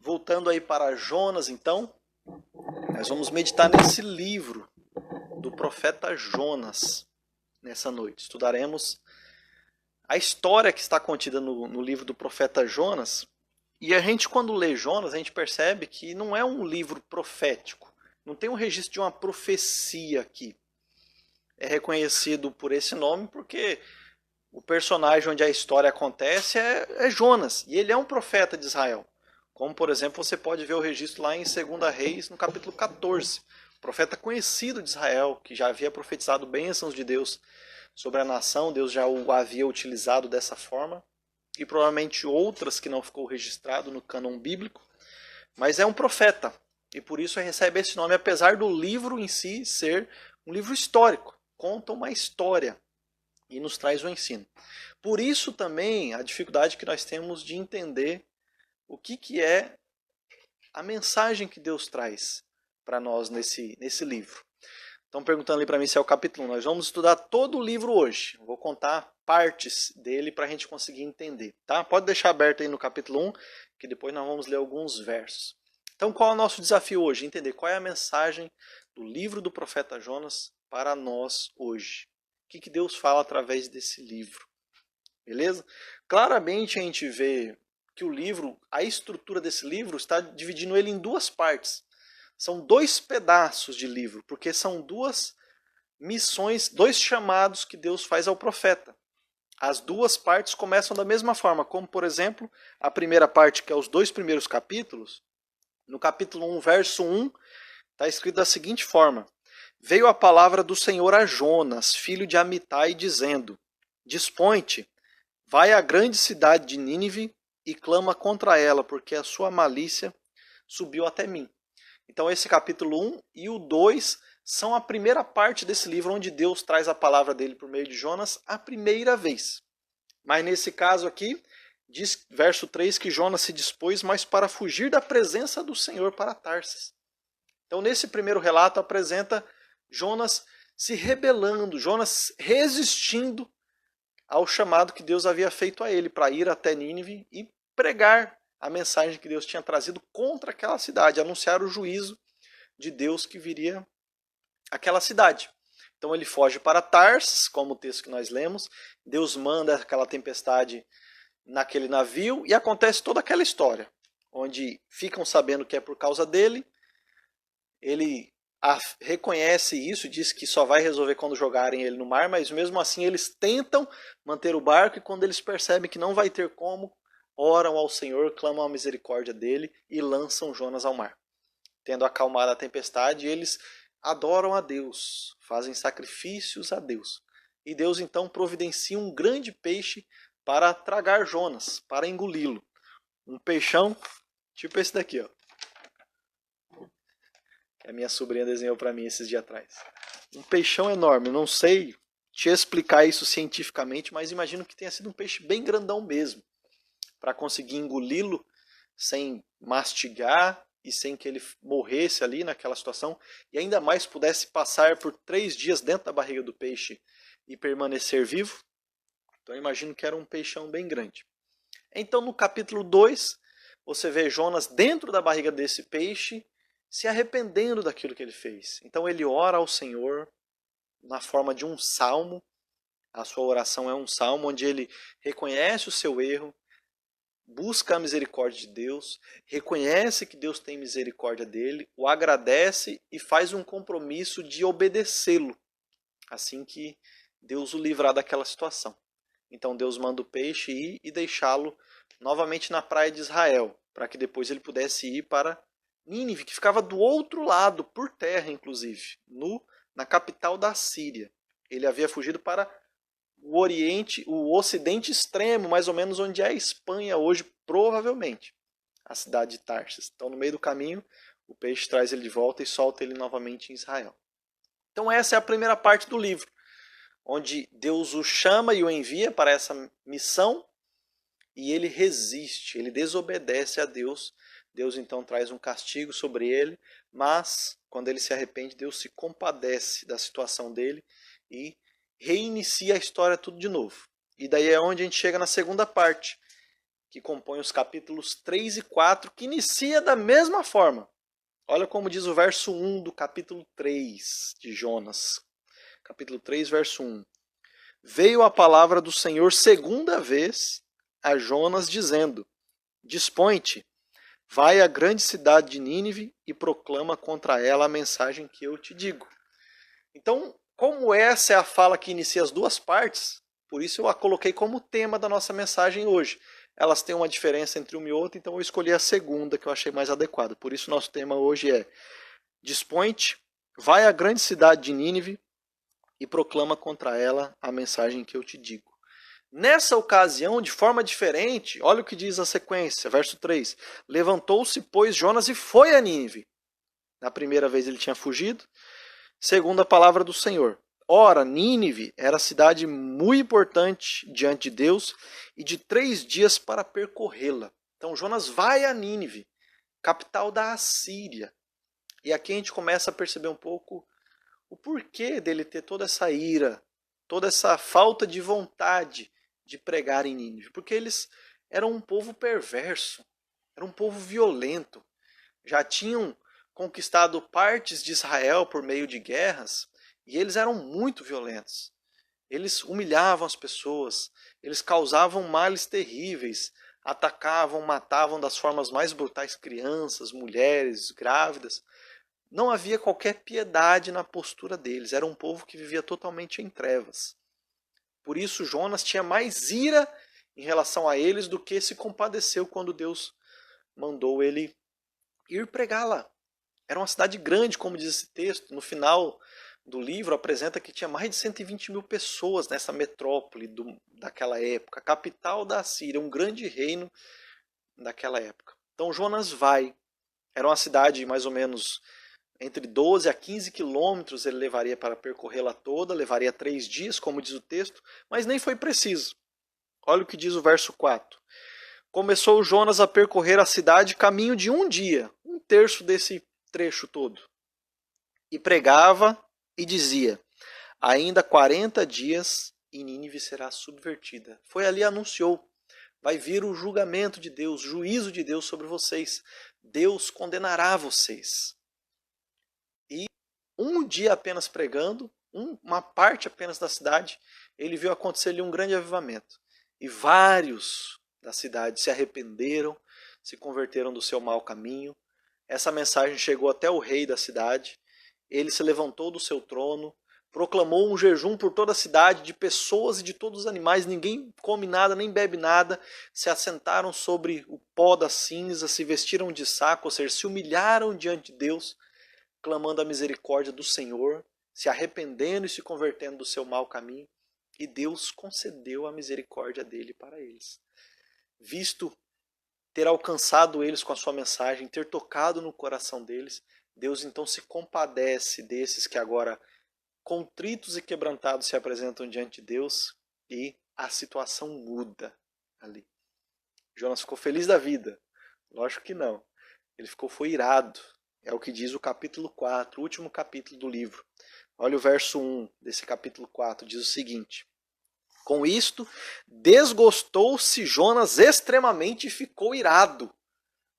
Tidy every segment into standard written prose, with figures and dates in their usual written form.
Voltando aí para Jonas, então, nós vamos meditar nesse livro do profeta Jonas nessa noite. Estudaremos a história que está contida no livro do profeta Jonas. E a gente, quando lê Jonas, a gente percebe que não é um livro profético. Não tem um registro de uma profecia aqui. É reconhecido por esse nome porque o personagem onde a história acontece é Jonas. E ele é um profeta de Israel. Como, por exemplo, você pode ver o registro lá em 2 Reis, no capítulo 14. Profeta conhecido de Israel, que já havia profetizado bênçãos de Deus sobre a nação. Deus já o havia utilizado dessa forma. E provavelmente outras que não ficou registrado no cânon bíblico. Mas é um profeta. E por isso recebe esse nome, apesar do livro em si ser um livro histórico. Conta uma história e nos traz o ensino. Por isso também a dificuldade que nós temos de entender o que é a mensagem que Deus traz para nós nesse livro. Estão perguntando ali para mim se é o capítulo 1. Nós vamos estudar todo o livro hoje. Vou contar partes dele para a gente conseguir entender. Tá? Pode deixar aberto aí no capítulo 1, que depois nós vamos ler alguns versos. Então qual é o nosso desafio hoje? Entender qual é a mensagem do livro do profeta Jonas para nós hoje. O que Deus fala através desse livro. Beleza? Claramente a gente vê que o livro, a estrutura desse livro está dividindo ele em duas partes. São dois pedaços de livro, porque são duas missões, dois chamados que Deus faz ao profeta. As duas partes começam da mesma forma, como por exemplo, a primeira parte, que é os 2 primeiros capítulos. No capítulo 1, verso 1, está escrito da seguinte forma: Veio a palavra do Senhor a Jonas, filho de Amitai, dizendo: Dispõe-te, vai à grande cidade de Nínive e clama contra ela, porque a sua malícia subiu até mim. Então esse capítulo 1 e o 2 são a primeira parte desse livro, onde Deus traz a palavra dele por meio de Jonas a primeira vez. Mas nesse caso aqui, diz verso 3 que Jonas se dispôs, mas para fugir da presença do Senhor para Tarsis. Então nesse primeiro relato apresenta Jonas se rebelando, Jonas resistindo ao chamado que Deus havia feito a ele para ir até Nínive e pregar a mensagem que Deus tinha trazido contra aquela cidade, anunciar o juízo de Deus que viria àquela cidade. Então ele foge para Tarsis, como o texto que nós lemos. Deus manda aquela tempestade naquele navio e acontece toda aquela história, onde ficam sabendo que é por causa dele. Ele reconhece isso, diz que só vai resolver quando jogarem ele no mar, mas mesmo assim eles tentam manter o barco e quando eles percebem que não vai ter como, oram ao Senhor, clamam a misericórdia dele e lançam Jonas ao mar. Tendo acalmado a tempestade, eles adoram a Deus, fazem sacrifícios a Deus. E Deus então providencia um grande peixe para tragar Jonas, para engoli-lo. Um peixão tipo esse daqui, ó. Que a minha sobrinha desenhou para mim esses dias atrás. Um peixão enorme, não sei te explicar isso cientificamente, mas imagino que tenha sido um peixe bem grandão mesmo, para conseguir engoli-lo sem mastigar e sem que ele morresse ali naquela situação, e ainda mais pudesse passar por 3 dias dentro da barriga do peixe e permanecer vivo. Então eu imagino que era um peixão bem grande. Então no capítulo 2, você vê Jonas dentro da barriga desse peixe, se arrependendo daquilo que ele fez. Então ele ora ao Senhor na forma de um salmo. A sua oração é um salmo onde ele reconhece o seu erro, busca a misericórdia de Deus, reconhece que Deus tem misericórdia dele, o agradece e faz um compromisso de obedecê-lo, assim que Deus o livrar daquela situação. Então Deus manda o peixe ir e deixá-lo novamente na praia de Israel, para que depois ele pudesse ir para Nínive, que ficava do outro lado, por terra inclusive, na capital da Síria. Ele havia fugido para o Oriente, o Ocidente extremo, mais ou menos onde é a Espanha hoje, provavelmente, a cidade de Tarsis. Então, no meio do caminho, o peixe traz ele de volta e solta ele novamente em Israel. Então, essa é a primeira parte do livro, onde Deus o chama e o envia para essa missão e ele resiste, ele desobedece a Deus. Deus então traz um castigo sobre ele, mas quando ele se arrepende, Deus se compadece da situação dele e reinicia a história tudo de novo. E daí é onde a gente chega na segunda parte, que compõe os capítulos 3 e 4, que inicia da mesma forma. Olha como diz o verso 1 do capítulo 3 de Jonas. Capítulo 3, verso 1. Veio a palavra do Senhor segunda vez a Jonas, dizendo: Dispõe-te, vai à grande cidade de Nínive e proclama contra ela a mensagem que eu te digo. Então, como essa é a fala que inicia as duas partes, por isso eu a coloquei como tema da nossa mensagem hoje. Elas têm uma diferença entre uma e outra, então eu escolhi a segunda, que eu achei mais adequada. Por isso nosso tema hoje é: Dispõe-te, vai à grande cidade de Nínive e proclama contra ela a mensagem que eu te digo. Nessa ocasião, de forma diferente, olha o que diz a sequência, verso 3. Levantou-se, pois, Jonas e foi a Nínive. Na primeira vez ele tinha fugido. Segundo a palavra do Senhor. Ora, Nínive era cidade muito importante diante de Deus e de 3 dias para percorrê-la. Então Jonas vai a Nínive, capital da Assíria. E aqui a gente começa a perceber um pouco o porquê dele ter toda essa ira, toda essa falta de vontade de pregar em Nínive. Porque eles eram um povo perverso, era um povo violento. Já tinham conquistado partes de Israel por meio de guerras e eles eram muito violentos. Eles humilhavam as pessoas, eles causavam males terríveis, atacavam, matavam das formas mais brutais crianças, mulheres, grávidas. Não havia qualquer piedade na postura deles, era um povo que vivia totalmente em trevas. Por isso Jonas tinha mais ira em relação a eles do que se compadeceu quando Deus mandou ele ir pregar lá. Era uma cidade grande, como diz esse texto. No final do livro apresenta que tinha mais de 120 mil pessoas nessa metrópole daquela época. A capital da Síria, um grande reino daquela época. Então Jonas vai. Era uma cidade mais ou menos entre 12 a 15 quilômetros ele levaria para percorrê-la toda. Levaria 3 dias, como diz o texto. Mas nem foi preciso. Olha o que diz o verso 4. Começou Jonas a percorrer a cidade caminho de um dia. 1/3 desse trecho todo. E pregava e dizia: ainda 40 dias e Nínive será subvertida. Foi ali e anunciou: vai vir o julgamento de Deus, o juízo de Deus sobre vocês. Deus condenará vocês. E um dia apenas pregando, uma parte apenas da cidade, ele viu acontecer ali um grande avivamento. E vários da cidade se arrependeram, se converteram do seu mau caminho. Essa mensagem chegou até o rei da cidade. Ele se levantou do seu trono, proclamou um jejum por toda a cidade, de pessoas e de todos os animais. Ninguém come nada, nem bebe nada. Se assentaram sobre o pó da cinza, se vestiram de saco, ou seja, se humilharam diante de Deus, clamando a misericórdia do Senhor, se arrependendo e se convertendo do seu mau caminho. E Deus concedeu a misericórdia dele para eles. Visto ter alcançado eles com a sua mensagem, ter tocado no coração deles, Deus então se compadece desses que agora, contritos e quebrantados, se apresentam diante de Deus e a situação muda ali. Jonas ficou feliz da vida? Lógico que não. Ele foi irado. É o que diz o capítulo 4, o último capítulo do livro. Olha o verso 1 desse capítulo 4, diz o seguinte: com isto, desgostou-se Jonas extremamente e ficou irado,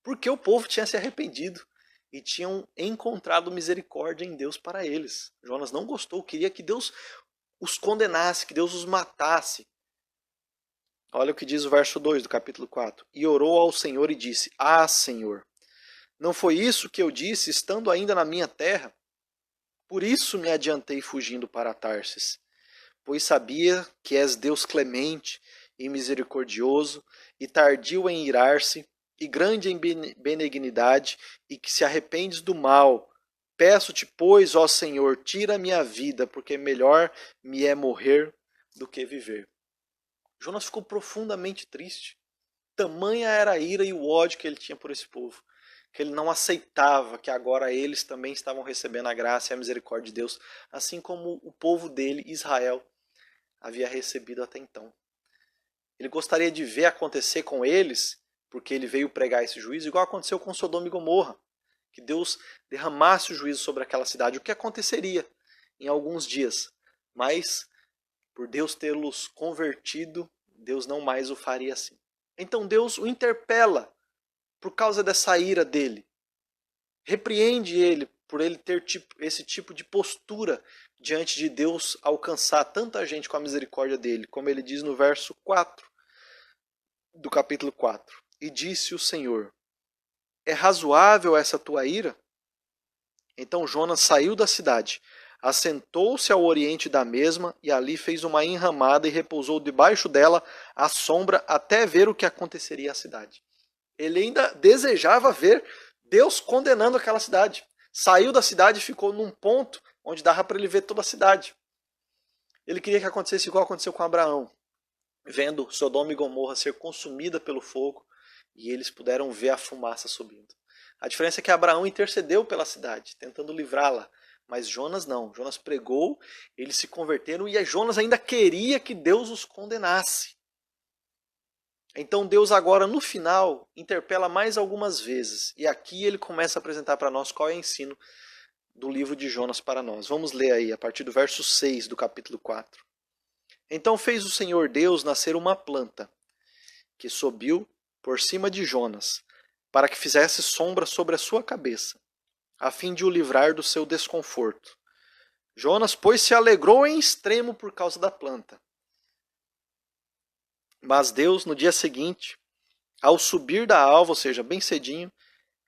porque o povo tinha se arrependido e tinham encontrado misericórdia em Deus para eles. Jonas não gostou, queria que Deus os condenasse, que Deus os matasse. Olha o que diz o verso 2 do capítulo 4. E orou ao Senhor e disse: ah, Senhor, não foi isso que eu disse estando ainda na minha terra? Por isso me adiantei fugindo para Tarsis, pois sabia que és Deus clemente e misericordioso, e tardio em irar-se, e grande em benignidade, e que se arrependes do mal. Peço-te, pois, ó Senhor, tira a minha vida, porque melhor me é morrer do que viver. Jonas ficou profundamente triste. Tamanha era a ira e o ódio que ele tinha por esse povo, que ele não aceitava que agora eles também estavam recebendo a graça e a misericórdia de Deus, assim como o povo dele, Israel, havia recebido até então. Ele gostaria de ver acontecer com eles, porque ele veio pregar esse juízo, igual aconteceu com Sodoma e Gomorra, que Deus derramasse o juízo sobre aquela cidade, o que aconteceria em alguns dias. Mas, por Deus tê-los convertido, Deus não mais o faria assim. Então Deus o interpela por causa dessa ira dele. Repreende ele por ele ter esse tipo de postura diante de Deus alcançar tanta gente com a misericórdia dele, como ele diz no verso 4 do capítulo 4. E disse o Senhor: é razoável essa tua ira? Então Jonas saiu da cidade, assentou-se ao oriente da mesma e ali fez uma enramada e repousou debaixo dela à sombra até ver o que aconteceria à cidade. Ele ainda desejava ver Deus condenando aquela cidade. Saiu da cidade e ficou num ponto onde dava para ele ver toda a cidade. Ele queria que acontecesse igual aconteceu com Abraão, vendo Sodoma e Gomorra ser consumida pelo fogo, e eles puderam ver a fumaça subindo. A diferença é que Abraão intercedeu pela cidade, tentando livrá-la, mas Jonas não. Jonas pregou, eles se converteram e Jonas ainda queria que Deus os condenasse. Então Deus agora no final interpela mais algumas vezes, e aqui ele começa a apresentar para nós qual é o ensino do livro de Jonas para nós. Vamos ler aí a partir do verso 6 do capítulo 4. Então fez o Senhor Deus nascer uma planta, que subiu por cima de Jonas, para que fizesse sombra sobre a sua cabeça, a fim de o livrar do seu desconforto. Jonas, pois, se alegrou em extremo por causa da planta. Mas Deus, no dia seguinte, ao subir da alva, ou seja, bem cedinho,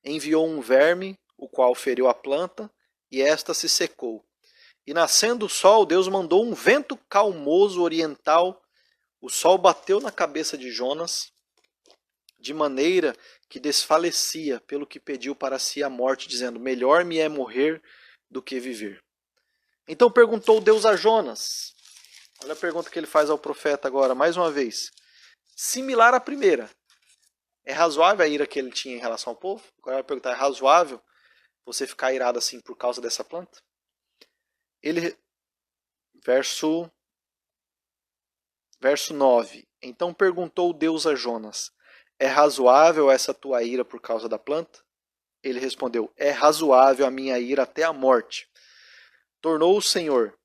enviou um verme, o qual feriu a planta, e esta se secou. E nascendo o sol, Deus mandou um vento calmoso oriental. O sol bateu na cabeça de Jonas, de maneira que desfalecia, pelo que pediu para si a morte, dizendo: melhor me é morrer do que viver. Então perguntou Deus a Jonas. Olha a pergunta que ele faz ao profeta agora, mais uma vez. Similar à primeira. É razoável a ira que ele tinha em relação ao povo? Agora ele vai perguntar: é razoável você ficar irado assim por causa dessa planta? Verso 9. Então perguntou Deus a Jonas: é razoável essa tua ira por causa da planta? Ele respondeu: é razoável a minha ira até a morte. Tornou o Senhor: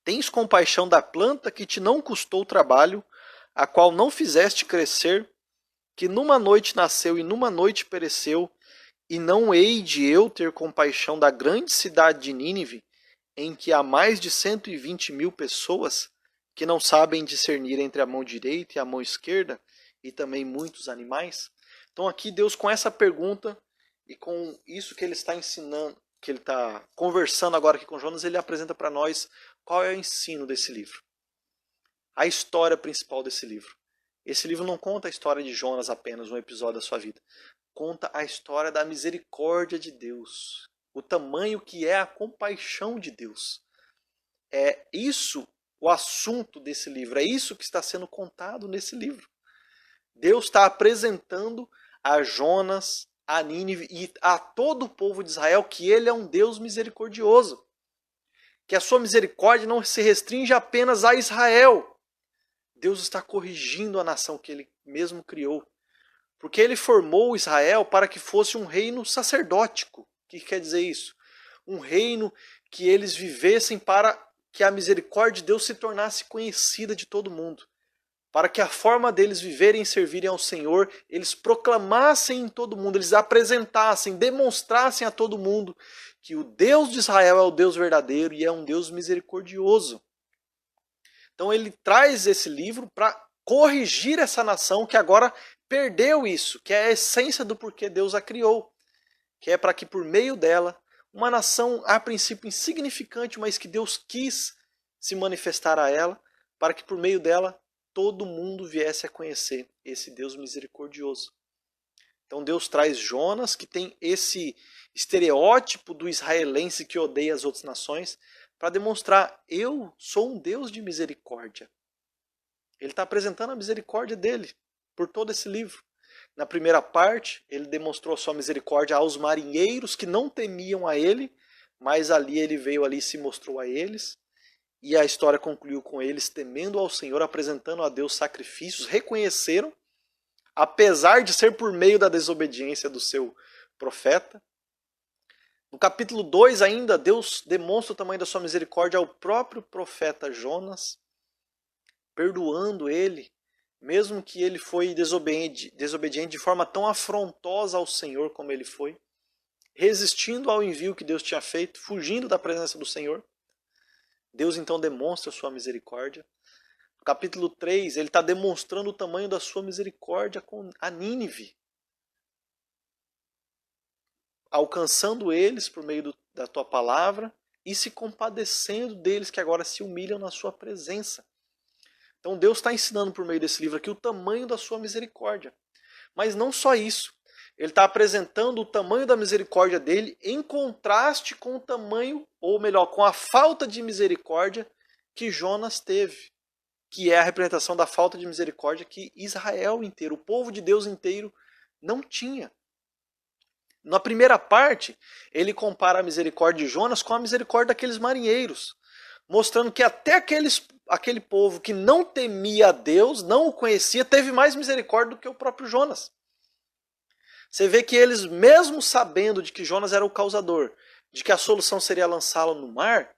tens compaixão da planta que te não custou trabalho, a qual não fizeste crescer, que numa noite nasceu e numa noite pereceu, e não hei de eu ter compaixão da grande cidade de Nínive, em que há mais de 120 mil pessoas que não sabem discernir entre a mão direita e a mão esquerda, e também muitos animais? Então aqui Deus, com essa pergunta e com isso que ele está ensinando, que ele está conversando agora aqui com Jonas, ele apresenta para nós qual é o ensino desse livro. A história principal desse livro. Esse livro não conta a história de Jonas apenas, um episódio da sua vida. Conta a história da misericórdia de Deus. O tamanho que é a compaixão de Deus. É isso o assunto desse livro. É isso que está sendo contado nesse livro. Deus está apresentando a Jonas, a Nínive e a todo o povo de Israel que ele é um Deus misericordioso. Que a sua misericórdia não se restringe apenas a Israel. Deus está corrigindo a nação que ele mesmo criou. Porque ele formou Israel para que fosse um reino sacerdótico. O que quer dizer isso? Um reino que eles vivessem para que a misericórdia de Deus se tornasse conhecida de todo mundo. Para que a forma deles viverem e servirem ao Senhor, eles proclamassem em todo mundo, eles apresentassem, demonstrassem a todo mundo que o Deus de Israel é o Deus verdadeiro e é um Deus misericordioso. Então ele traz esse livro para corrigir essa nação que agora perdeu isso, que é a essência do porquê Deus a criou. Que é para que por meio dela, uma nação a princípio insignificante, mas que Deus quis se manifestar a ela, para que por meio dela todo mundo viesse a conhecer esse Deus misericordioso. Então Deus traz Jonas, que tem esse estereótipo do israelense que odeia as outras nações, para demonstrar: eu sou um Deus de misericórdia. Ele está apresentando a misericórdia dele por todo esse livro. Na primeira parte, ele demonstrou a sua misericórdia aos marinheiros que não temiam a ele, mas ali ele veio ali e se mostrou a eles. E a história concluiu com eles temendo ao Senhor, apresentando a Deus sacrifícios, reconheceram, apesar de ser por meio da desobediência do seu profeta. No capítulo 2 ainda, Deus demonstra o tamanho da sua misericórdia ao próprio profeta Jonas, perdoando ele, mesmo que ele foi desobediente de forma tão afrontosa ao Senhor como ele foi, resistindo ao envio que Deus tinha feito, fugindo da presença do Senhor, Deus então demonstra sua misericórdia. No capítulo 3, ele está demonstrando o tamanho da sua misericórdia com a Nínive, alcançando eles por meio da tua palavra e se compadecendo deles que agora se humilham na sua presença. Então Deus está ensinando por meio desse livro aqui o tamanho da sua misericórdia. Mas não só isso. Ele está apresentando o tamanho da misericórdia dele em contraste com o tamanho, ou melhor, com a falta de misericórdia que Jonas teve. Que é a representação da falta de misericórdia que Israel inteiro, o povo de Deus inteiro, não tinha. Na primeira parte, ele compara a misericórdia de Jonas com a misericórdia daqueles marinheiros, mostrando que até aquele povo que não temia a Deus, não o conhecia, teve mais misericórdia do que o próprio Jonas. Você vê que eles, mesmo sabendo de que Jonas era o causador, de que a solução seria lançá-lo no mar,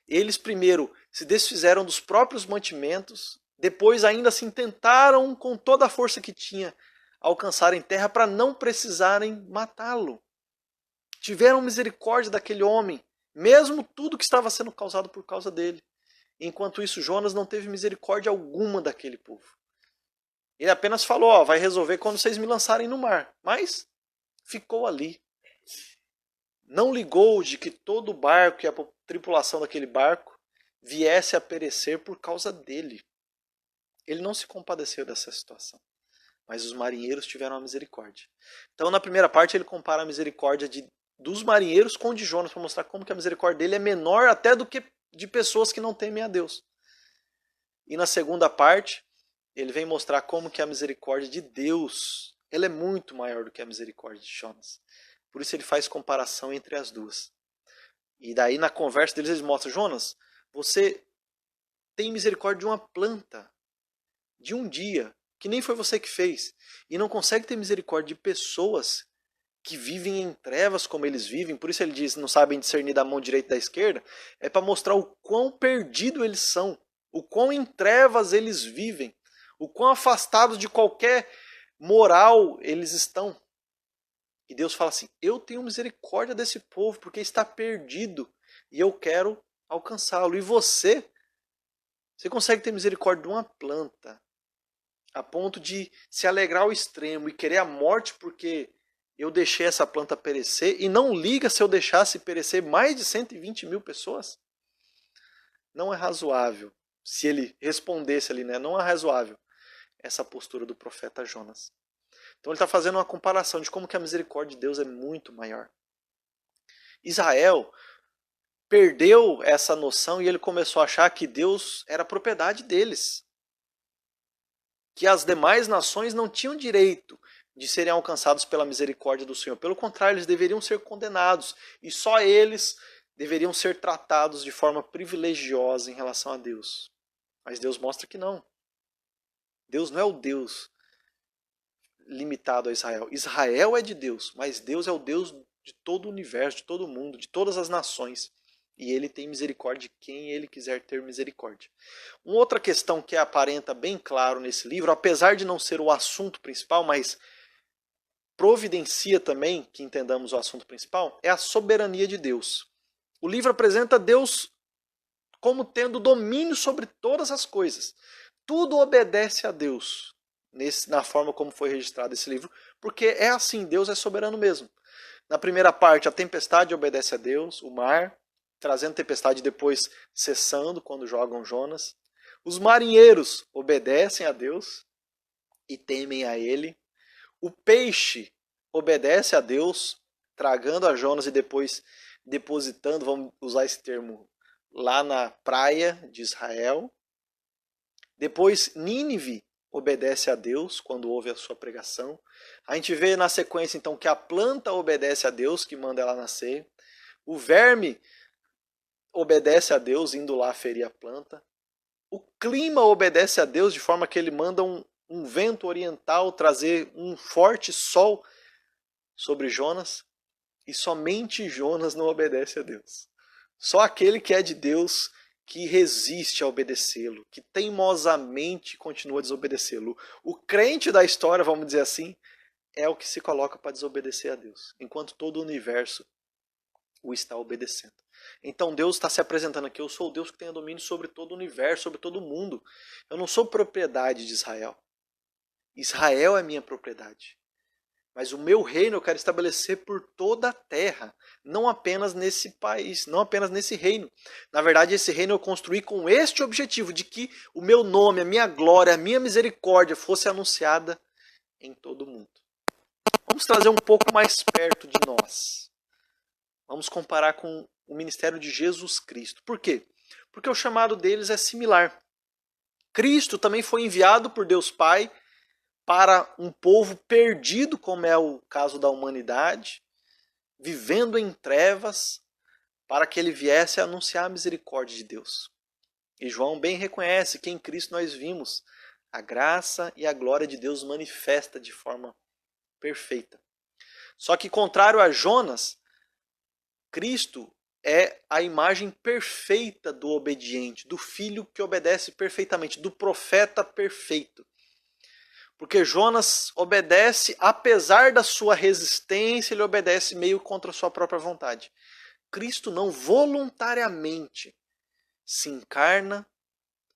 eles primeiro se desfizeram dos próprios mantimentos, depois ainda assim tentaram com toda a força que tinha alcançar em terra para não precisarem matá-lo. Tiveram misericórdia daquele homem, mesmo tudo que estava sendo causado por causa dele. Enquanto isso, Jonas não teve misericórdia alguma daquele povo. Ele apenas falou, ó, vai resolver quando vocês me lançarem no mar. Mas ficou ali. Não ligou de que todo o barco e a tripulação daquele barco viesse a perecer por causa dele. Ele não se compadeceu dessa situação. Mas os marinheiros tiveram a misericórdia. Então, na primeira parte, ele compara a misericórdia dos marinheiros com de Jonas, para mostrar como que a misericórdia dele é menor até do que de pessoas que não temem a Deus. E na segunda parte, ele vem mostrar como que a misericórdia de Deus, ela é muito maior do que a misericórdia de Jonas. Por isso ele faz comparação entre as duas. E daí na conversa deles, eles mostram, Jonas, você tem misericórdia de uma planta, de um dia, que nem foi você que fez, e não consegue ter misericórdia de pessoas que vivem em trevas como eles vivem. Por isso ele diz, não sabem discernir da mão direita e da esquerda, é para mostrar o quão perdido eles são, o quão em trevas eles vivem, o quão afastados de qualquer moral eles estão. E Deus fala assim, eu tenho misericórdia desse povo porque está perdido e eu quero alcançá-lo. E você consegue ter misericórdia de uma planta a ponto de se alegrar ao extremo e querer a morte porque eu deixei essa planta perecer, e não liga se eu deixasse perecer mais de 120 mil pessoas? Não é razoável. Se ele respondesse ali, né? Não é razoável essa postura do profeta Jonas. Então ele está fazendo uma comparação de como que a misericórdia de Deus é muito maior. Israel perdeu essa noção e ele começou a achar que Deus era propriedade deles. Que as demais nações não tinham direito de serem alcançados pela misericórdia do Senhor. Pelo contrário, eles deveriam ser condenados. E só eles deveriam ser tratados de forma privilegiosa em relação a Deus. Mas Deus mostra que não. Deus não é o Deus limitado a Israel. Israel é de Deus, mas Deus é o Deus de todo o universo, de todo o mundo, de todas as nações. E ele tem misericórdia de quem ele quiser ter misericórdia. Uma outra questão que aparenta bem claro nesse livro, apesar de não ser o assunto principal, mas providencia também que entendamos o assunto principal, é a soberania de Deus. O livro apresenta Deus como tendo domínio sobre todas as coisas. Tudo obedece a Deus, na forma como foi registrado esse livro, porque é assim, Deus é soberano mesmo. Na primeira parte, a tempestade obedece a Deus, o mar, trazendo tempestade e depois cessando quando jogam Jonas. Os marinheiros obedecem a Deus e temem a ele. O peixe obedece a Deus, tragando a Jonas e depois depositando, vamos usar esse termo, lá na praia de Israel. Depois Nínive obedece a Deus quando ouve a sua pregação. A gente vê na sequência então que a planta obedece a Deus, que manda ela nascer. O verme obedece a Deus, indo lá ferir a planta. O clima obedece a Deus, de forma que ele manda um vento oriental trazer um forte sol sobre Jonas. E somente Jonas não obedece a Deus. Só aquele que é de Deus, que resiste a obedecê-lo, que teimosamente continua a desobedecê-lo. O crente da história, vamos dizer assim, é o que se coloca para desobedecer a Deus, enquanto todo o universo o está obedecendo. Então Deus está se apresentando aqui: eu sou o Deus que tem domínio sobre todo o universo, sobre todo o mundo. Eu não sou propriedade de Israel. Israel é minha propriedade. Mas o meu reino eu quero estabelecer por toda a terra, não apenas nesse país, não apenas nesse reino. Na verdade, esse reino eu construí com este objetivo, de que o meu nome, a minha glória, a minha misericórdia fosse anunciada em todo o mundo. Vamos trazer um pouco mais perto de nós. Vamos comparar com o ministério de Jesus Cristo. Por quê? Porque o chamado deles é similar. Cristo também foi enviado por Deus Pai para um povo perdido, como é o caso da humanidade, vivendo em trevas, para que ele viesse a anunciar a misericórdia de Deus. E João bem reconhece que em Cristo nós vimos a graça e a glória de Deus manifesta de forma perfeita. Só que, contrário a Jonas, Cristo é a imagem perfeita do obediente, do filho que obedece perfeitamente, do profeta perfeito. Porque Jonas obedece apesar da sua resistência, ele obedece meio contra a sua própria vontade. Cristo não, voluntariamente se encarna,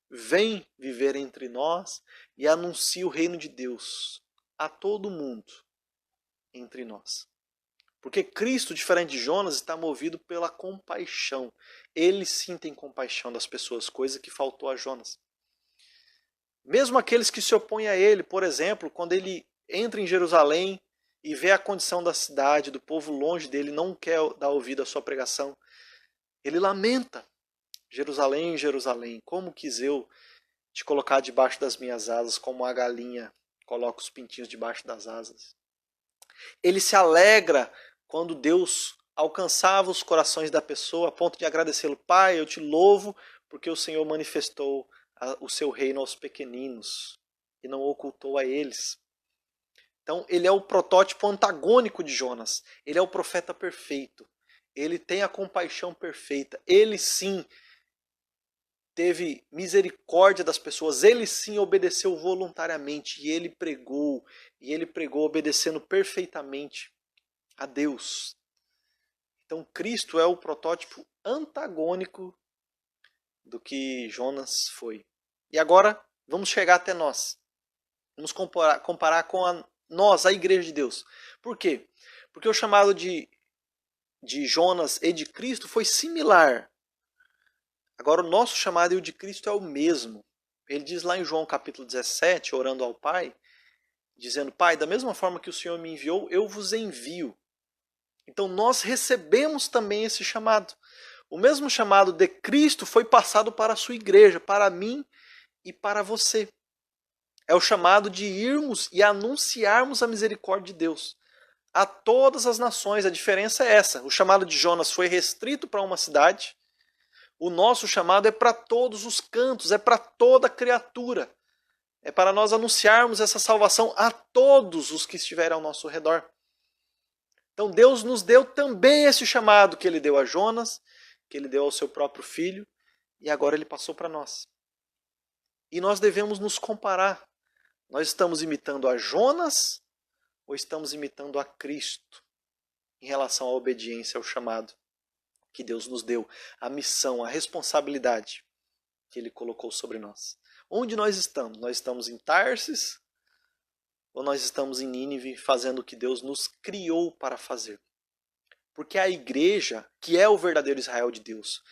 vem viver entre nós e anuncia o reino de Deus a todo mundo entre nós. Porque Cristo, diferente de Jonas, está movido pela compaixão. Ele sim tem compaixão das pessoas, coisa que faltou a Jonas. Mesmo aqueles que se opõem a ele, por exemplo, quando ele entra em Jerusalém e vê a condição da cidade, do povo longe dele, não quer dar ouvido à sua pregação, ele lamenta: Jerusalém, Jerusalém, como quis eu te colocar debaixo das minhas asas, como a galinha coloca os pintinhos debaixo das asas. Ele se alegra quando Deus alcançava os corações da pessoa a ponto de agradecê-lo: Pai, eu te louvo porque o Senhor manifestou o seu reino aos pequeninos e não ocultou a eles. Então ele é o protótipo antagônico de Jonas. Ele é o profeta perfeito. Ele tem a compaixão perfeita. Ele sim teve misericórdia das pessoas. Ele sim obedeceu voluntariamente e ele pregou obedecendo perfeitamente a Deus. Então Cristo é o protótipo antagônico do que Jonas foi. E agora vamos chegar até nós. Vamos comparar com nós, a Igreja de Deus. Por quê? Porque o chamado de Jonas e de Cristo foi similar. Agora o nosso chamado e o de Cristo é o mesmo. Ele diz lá em João capítulo 17, orando ao Pai, dizendo: Pai, da mesma forma que o Senhor me enviou, eu vos envio. Então nós recebemos também esse chamado. O mesmo chamado de Cristo foi passado para a sua igreja, para mim e para você. É o chamado de irmos e anunciarmos a misericórdia de Deus a todas as nações. A diferença é essa. O chamado de Jonas foi restrito para uma cidade. O nosso chamado é para todos os cantos, é para toda criatura. É para nós anunciarmos essa salvação a todos os que estiverem ao nosso redor. Então Deus nos deu também esse chamado que ele deu a Jonas, que ele deu ao seu próprio filho, e agora ele passou para nós. E nós devemos nos comparar. Nós estamos imitando a Jonas ou estamos imitando a Cristo em relação à obediência ao chamado que Deus nos deu, a missão, a responsabilidade que ele colocou sobre nós? Onde nós estamos? Nós estamos em Tarsis ou nós estamos em Nínive fazendo o que Deus nos criou para fazer? Porque a igreja, que é o verdadeiro Israel de Deus,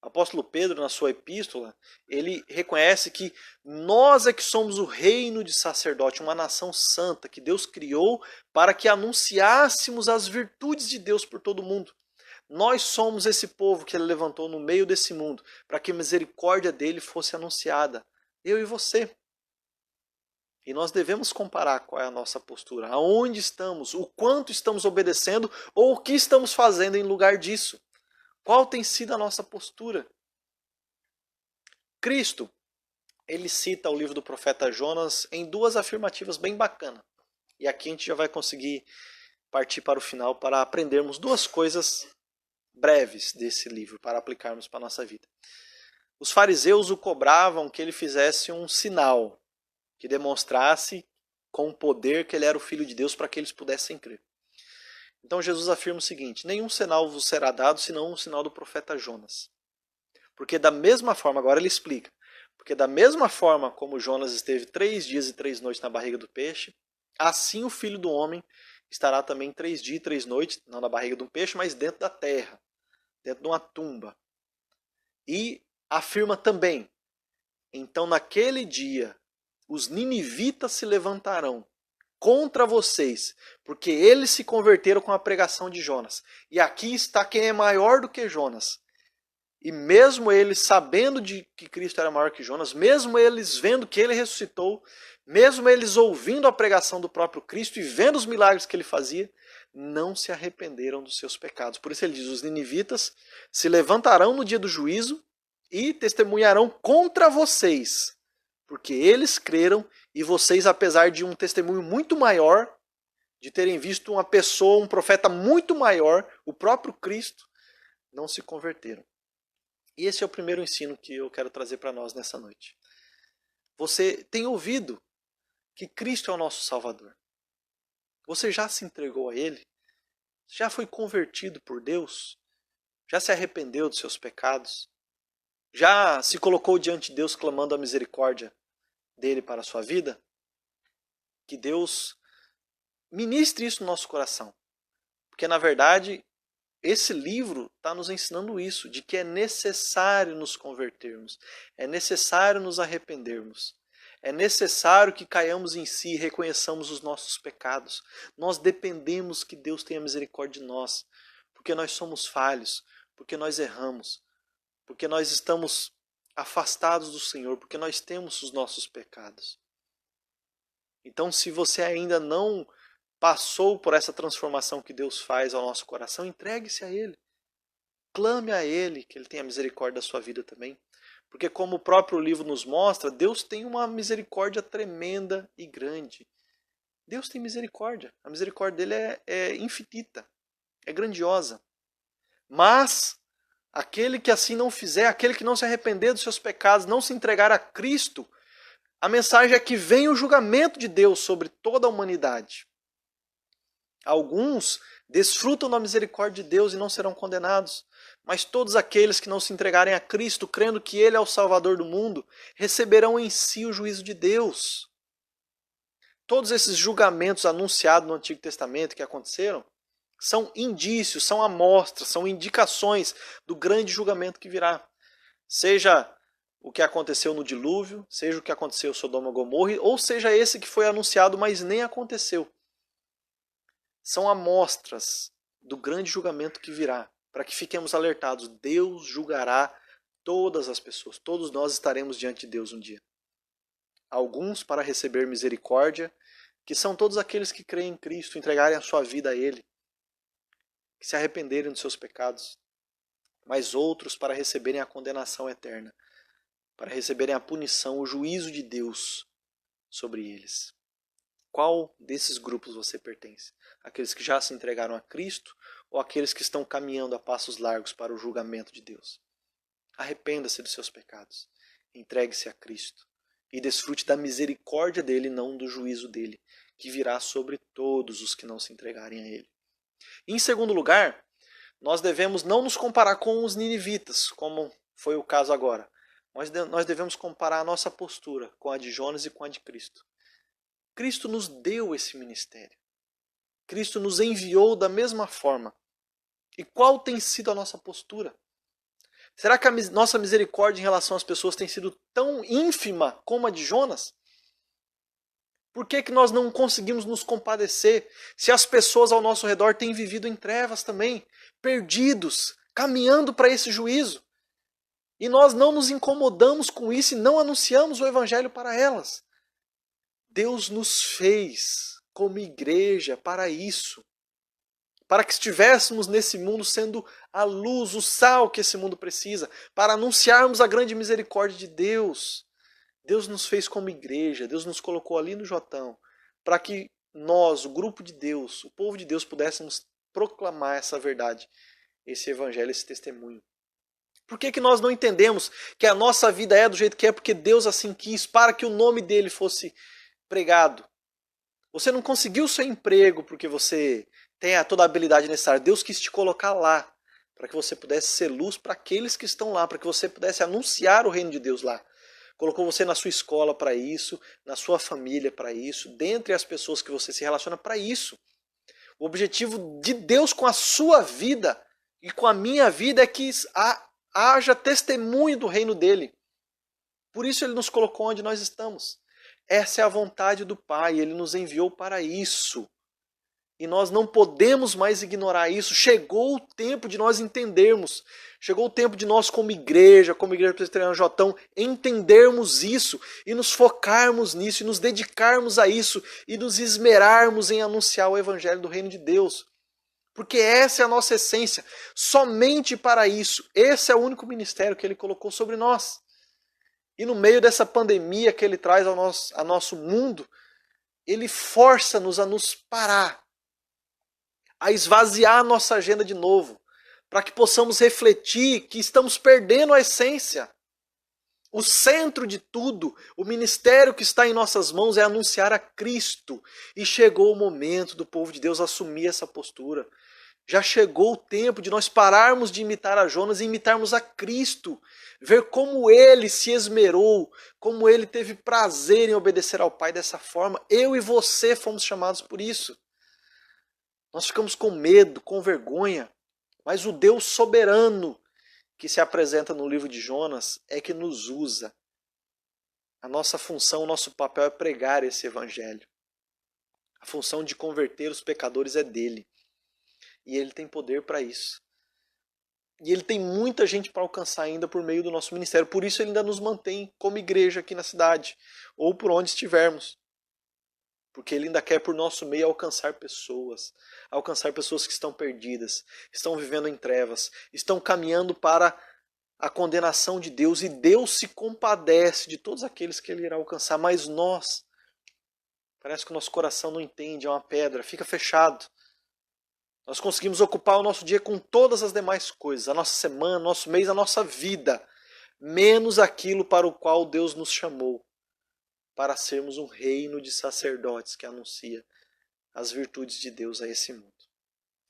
o apóstolo Pedro, na sua epístola, ele reconhece que nós é que somos o reino de sacerdote, uma nação santa que Deus criou para que anunciássemos as virtudes de Deus por todo o mundo. Nós somos esse povo que ele levantou no meio desse mundo, para que a misericórdia dele fosse anunciada. Eu e você. E nós devemos comparar qual é a nossa postura, aonde estamos, o quanto estamos obedecendo ou o que estamos fazendo em lugar disso. Qual tem sido a nossa postura? Cristo, ele cita o livro do profeta Jonas em duas afirmativas bem bacanas. E aqui a gente já vai conseguir partir para o final para aprendermos duas coisas breves desse livro para aplicarmos para a nossa vida. os fariseus o cobravam que ele fizesse um sinal que demonstrasse com o poder que ele era o Filho de Deus para que eles pudessem crer. Então Jesus afirma o seguinte: nenhum sinal vos será dado senão o sinal do profeta Jonas. Porque da mesma forma, agora ele explica, porque da mesma forma como Jonas esteve 3 dias e 3 noites na barriga do peixe, assim o Filho do Homem estará também 3 dias e 3 noites, não na barriga de um peixe, mas dentro da terra, dentro de uma tumba. E afirma também, então naquele dia os ninivitas se levantarão contra vocês, porque eles se converteram com a pregação de Jonas. E aqui está quem é maior do que Jonas. E mesmo eles sabendo de que Cristo era maior que Jonas, mesmo eles vendo que ele ressuscitou, mesmo eles ouvindo a pregação do próprio Cristo e vendo os milagres que ele fazia, não se arrependeram dos seus pecados. Por isso ele diz: os ninivitas se levantarão no dia do juízo e testemunharão contra vocês, porque eles creram e vocês, apesar de um testemunho muito maior, de terem visto uma pessoa, um profeta muito maior, o próprio Cristo, não se converteram. E esse é o primeiro ensino que eu quero trazer para nós nessa noite. Você tem ouvido que Cristo é o nosso Salvador? Você já se entregou a Ele? Já foi convertido por Deus? Já se arrependeu dos seus pecados? Já se colocou diante de Deus clamando a misericórdia dele para a sua vida? Que Deus ministre isso no nosso coração. Porque na verdade, esse livro está nos ensinando isso, de que é necessário nos convertermos, é necessário nos arrependermos, é necessário que caiamos em si e reconheçamos os nossos pecados. Nós dependemos que Deus tenha misericórdia de nós, porque nós somos falhos, porque nós erramos, porque nós estamos afastados do Senhor, porque nós temos os nossos pecados. Então, se você ainda não passou por essa transformação que Deus faz ao nosso coração, entregue-se a Ele. Clame a Ele, que Ele tenha misericórdia da sua vida também. Porque como o próprio livro nos mostra, Deus tem uma misericórdia tremenda e grande. Deus tem misericórdia. A misericórdia dele é infinita, é grandiosa. Mas aquele que assim não fizer, aquele que não se arrepender dos seus pecados, não se entregar a Cristo, a mensagem é que vem o julgamento de Deus sobre toda a humanidade. Alguns desfrutam da misericórdia de Deus e não serão condenados, mas todos aqueles que não se entregarem a Cristo, crendo que Ele é o Salvador do mundo, receberão em si o juízo de Deus. Todos esses julgamentos anunciados no Antigo Testamento que aconteceram são indícios, são amostras, são indicações do grande julgamento que virá. Seja o que aconteceu no dilúvio, seja o que aconteceu em Sodoma e Gomorra, ou seja esse que foi anunciado, mas nem aconteceu. São amostras do grande julgamento que virá, para que fiquemos alertados. Deus julgará todas as pessoas, todos nós estaremos diante de Deus um dia. Alguns para receber misericórdia, que são todos aqueles que creem em Cristo, entregarem a sua vida a Ele, que se arrependerem dos seus pecados, mas outros para receberem a condenação eterna, para receberem a punição, o juízo de Deus sobre eles. Qual desses grupos você pertence? Aqueles que já se entregaram a Cristo ou aqueles que estão caminhando a passos largos para o julgamento de Deus? Arrependa-se dos seus pecados, entregue-se a Cristo e desfrute da misericórdia dele, não do juízo dele, que virá sobre todos os que não se entregarem a ele. E, em segundo lugar, nós devemos não nos comparar com os ninivitas, como foi o caso agora. Nós devemos comparar a nossa postura com a de Jonas e com a de Cristo. Cristo nos deu esse ministério. Cristo nos enviou da mesma forma. E qual tem sido a nossa postura? Será que a nossa misericórdia em relação às pessoas tem sido tão ínfima como a de Jonas? Por que nós não conseguimos nos compadecer se as pessoas ao nosso redor têm vivido em trevas também, perdidos, caminhando para esse juízo? E nós não nos incomodamos com isso e não anunciamos o evangelho para elas. Deus nos fez como igreja para isso. Para que estivéssemos nesse mundo sendo a luz, o sal que esse mundo precisa. Para anunciarmos a grande misericórdia de Deus. Deus nos fez como igreja. Deus nos colocou ali no Jotão. Para que nós, o grupo de Deus, o povo de Deus, pudéssemos proclamar essa verdade. Esse evangelho, esse testemunho. Por que nós não entendemos que a nossa vida é do jeito que é? Porque Deus assim quis, para que o nome dele fosse pregado. Você não conseguiu o seu emprego porque você tem toda a habilidade necessária. Deus quis te colocar lá, para que você pudesse ser luz para aqueles que estão lá, para que você pudesse anunciar o reino de Deus lá. Colocou você na sua escola para isso, na sua família para isso, dentre as pessoas que você se relaciona para isso. O objetivo de Deus com a sua vida e com a minha vida é que haja testemunho do reino dele. Por isso ele nos colocou onde nós estamos. Essa é a vontade do Pai, ele nos enviou para isso. E nós não podemos mais ignorar isso. Chegou o tempo de nós entendermos. Chegou o tempo de nós, como igreja presbiteriana Jotão, entendermos isso e nos focarmos nisso, e nos dedicarmos a isso, e nos esmerarmos em anunciar o Evangelho do Reino de Deus. Porque essa é a nossa essência. Somente para isso. Esse é o único ministério que ele colocou sobre nós. E no meio dessa pandemia que ele traz ao nosso mundo, ele força-nos a nos parar, a esvaziar a nossa agenda de novo, para que possamos refletir que estamos perdendo a essência. O centro de tudo, o ministério que está em nossas mãos é anunciar a Cristo. E chegou o momento do povo de Deus assumir essa postura. Já chegou o tempo de nós pararmos de imitar a Jonas e imitarmos a Cristo. Ver como ele se esmerou, como ele teve prazer em obedecer ao Pai dessa forma. Eu e você fomos chamados por isso. Nós ficamos com medo, com vergonha, mas o Deus soberano que se apresenta no livro de Jonas é que nos usa. A nossa função, o nosso papel é pregar esse evangelho. A função de converter os pecadores é dele. E ele tem poder para isso. E ele tem muita gente para alcançar ainda por meio do nosso ministério. Por isso ele ainda nos mantém como igreja aqui na cidade, ou por onde estivermos. Porque ele ainda quer por nosso meio alcançar pessoas que estão perdidas, estão vivendo em trevas, estão caminhando para a condenação de Deus, e Deus se compadece de todos aqueles que ele irá alcançar, mas nós, parece que o nosso coração não entende, é uma pedra, fica fechado. Nós conseguimos ocupar o nosso dia com todas as demais coisas, a nossa semana, nosso mês, a nossa vida, menos aquilo para o qual Deus nos chamou, para sermos um reino de sacerdotes que anuncia as virtudes de Deus a esse mundo.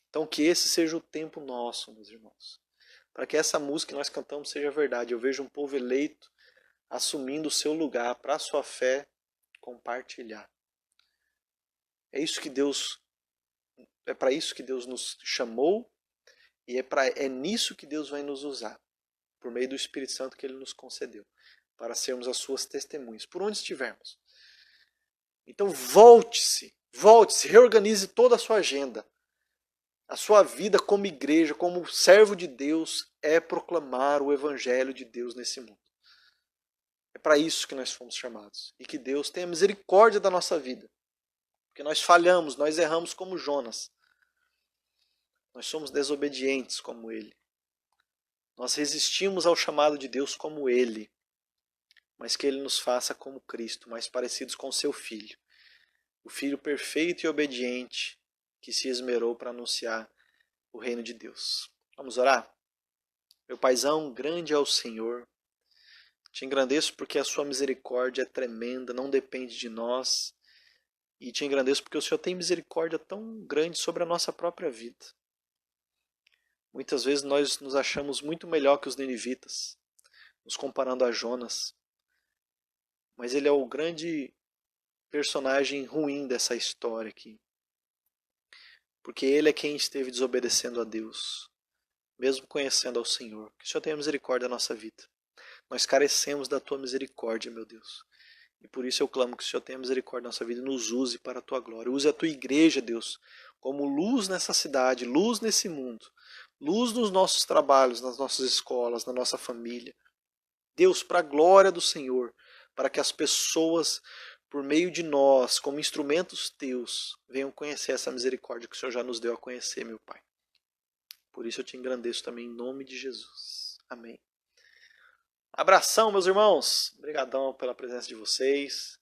Então que esse seja o tempo nosso, meus irmãos, para que essa música que nós cantamos seja verdade. Eu vejo um povo eleito assumindo o seu lugar para a sua fé compartilhar. É para isso que Deus nos chamou, e é nisso que Deus vai nos usar, por meio do Espírito Santo que ele nos concedeu, para sermos as suas testemunhas, por onde estivermos. Então volte-se, reorganize toda a sua agenda. A sua vida como igreja, como servo de Deus, é proclamar o Evangelho de Deus nesse mundo. É para isso que nós fomos chamados. E que Deus tenha misericórdia da nossa vida. Porque nós falhamos, nós erramos como Jonas. Nós somos desobedientes como ele. Nós resistimos ao chamado de Deus como ele. Mas que ele nos faça como Cristo, mais parecidos com seu Filho. O Filho perfeito e obediente que se esmerou para anunciar o reino de Deus. Vamos orar? Meu Paizão, grande é o Senhor. Te engrandeço porque a sua misericórdia é tremenda, não depende de nós. E te engrandeço porque o Senhor tem misericórdia tão grande sobre a nossa própria vida. Muitas vezes nós nos achamos muito melhor que os ninivitas, nos comparando a Jonas. Mas ele é o grande personagem ruim dessa história aqui. Porque ele é quem esteve desobedecendo a Deus, mesmo conhecendo ao Senhor. Que o Senhor tenha misericórdia da nossa vida. Nós carecemos da tua misericórdia, meu Deus. E por isso eu clamo que o Senhor tenha misericórdia da nossa vida e nos use para a tua glória. Use a tua igreja, Deus, como luz nessa cidade, luz nesse mundo. Luz nos nossos trabalhos, nas nossas escolas, na nossa família. Deus, para a glória do Senhor, para que as pessoas, por meio de nós, como instrumentos teus, venham conhecer essa misericórdia que o Senhor já nos deu a conhecer, meu Pai. Por isso eu te engrandeço também em nome de Jesus. Amém. Abração, meus irmãos. Obrigadão pela presença de vocês.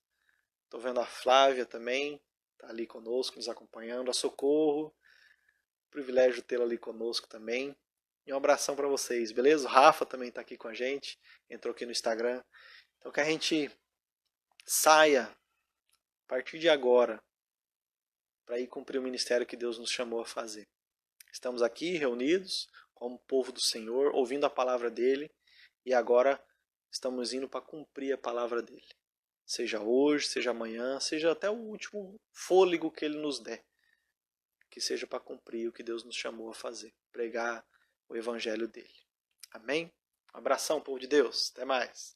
Estou vendo a Flávia também, está ali conosco, nos acompanhando. A Socorro, privilégio tê-la ali conosco também. E um abração para vocês, beleza? O Rafa também está aqui com a gente, entrou aqui no Instagram. Então que a gente saia a partir de agora para ir cumprir o ministério que Deus nos chamou a fazer. Estamos aqui reunidos como povo do Senhor, ouvindo a palavra dele, e agora estamos indo para cumprir a palavra dele. Seja hoje, seja amanhã, seja até o último fôlego que ele nos der. Que seja para cumprir o que Deus nos chamou a fazer. Pregar o evangelho dele. Amém? Um abração, povo de Deus. Até mais.